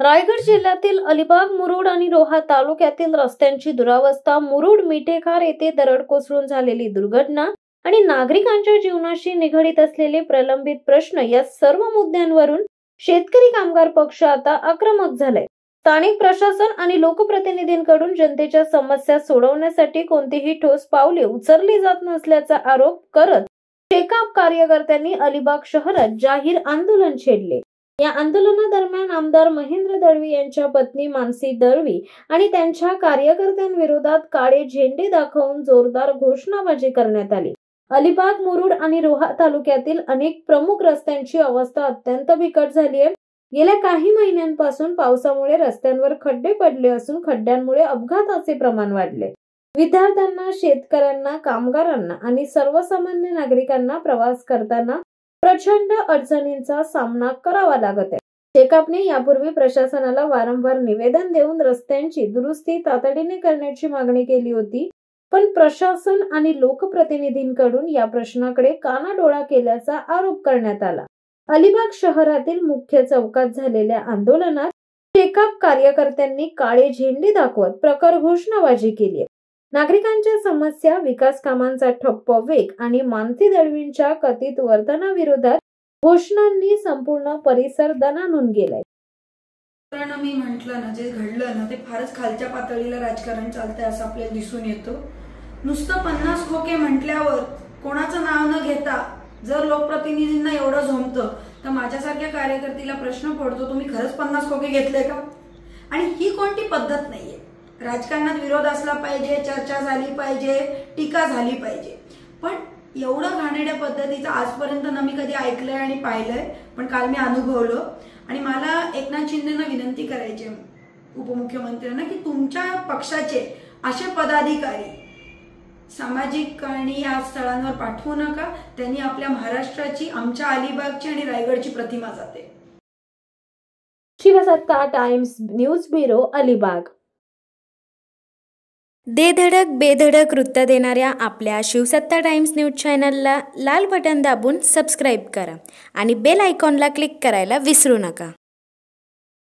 रायगड जिल्ह्यातील अलिबाग, मुरुड आणि रोहा तालुक्यातील रस्त्यांची दुरावस्था, मुरुड मिठेखार येथे दरड कोसळून झालेली दुर्घटना आणि नागरिकांच्या जीवनाशी निगडीत असलेले प्रलंबित प्रश्न या सर्व मुद्द्यांवरून शेतकरी कामगार पक्ष आता आक्रमक झालाय। स्थानिक प्रशासन आणि लोकप्रतिनिधींकडून जनतेच्या समस्या सोडवण्यासाठी कोणतीही ठोस पावले उचलली जात नसल्याचा आरोप करत शेकाप कार्यकर्त्यांनी अलिबाग शहरात जाहीर आंदोलन छेडले। या आंदोलनादरम्यान आमदार महेंद्र दळवी यांच्या पत्नी मानसी दळवी आणि त्यांच्या कार्यकर्त्यांविरोधात काळे झेंडे दाखवून जोरदार घोषणाबाजी करण्यात आली। अलिबाग, मुरुड आणि रोहा तालुक्यातील अनेक प्रमुख रस्त्यांची अवस्था अत्यंत बिकट झाली आहे। गेल्या काही महिन्यांपासून पावसामुळे रस्त्यांवर खड्डे पडले असून खड्ड्यांमुळे अपघाताचे प्रमाण वाढले। विद्यार्थ्यांना, शेतकऱ्यांना, कामगारांना आणि सर्वसामान्य नागरिकांना प्रवास करताना प्रचंड अडचणींचा सामना करावा लागत आहे। शेकापने यापूर्वी प्रशासनाला वारंवार निवेदन देऊन रस्त्यांची दुरुस्ती तातडीने करण्याची मागणी केली होती, पण प्रशासन आणि लोकप्रतिनिधींकडून या प्रश्नाकडे कानाडोळा केल्याचा आरोप करण्यात आला। अलिबाग शहरातील मुख्य चौकात झालेल्या आंदोलनात शेकाप कार्यकर्त्यांनी काळे झेंडे दाखवत प्रखर घोषणाबाजी केली। नागरिकांच्या समस्या, विकास कामांचा ठप्प वेग आणि मानसी दळवींच्या कथित वर्तनाविरोधात घोषणांनी संपूर्ण परिसर दणाणून गेलाय। मी म्हटलं ना, जे घडलं ना ते फारच खालच्या पातळीला राजकारण चालतंय असं आपल्याला दिसून येतं। नुसतं 50 खोके म्हटल्यावर कोणाचं नाव न घेता जर लोकप्रतिनिधींना एवढं झोंबतं तर माझ्यासारख्या कार्यकर्त्याला प्रश्न पडतो, तुम्ही खरंच 50 खोके घेतले का? आणि ही कोणती पद्धत नाहीये। राजकारणात विरोध असला पाहिजे, चर्चा झाली पाहिजे, टीका झाली पाहिजे, पण एवढं घाणेरड्या पद्धतीचं आजपर्यंत ना मी कधी ऐकलंय आणि पाहिलंय, पण काल मी अनुभवलं। आणि मला एकनाथ शिंदेंना विनंती करायची उपमुख्यमंत्र्यांना की तुमच्या पक्षाचे असे पदाधिकारी सामाजिक आणि या स्थळांवर पाठवू नका, त्यांनी आपल्या महाराष्ट्राची, आमच्या अलिबागची आणि रायगडची प्रतिमा जाते। शिवसत्ता टाइम्स न्यूज ब्युरो, अलिबाग। दे धडक बेधडक वृत्त देणाऱ्या आपल्या शिवसत्ता टाइम्स न्यूज चॅनलला लाल बटन दाबून सबस्क्राईब करा आणि बेल आयकॉनला क्लिक करायला विसरू नका।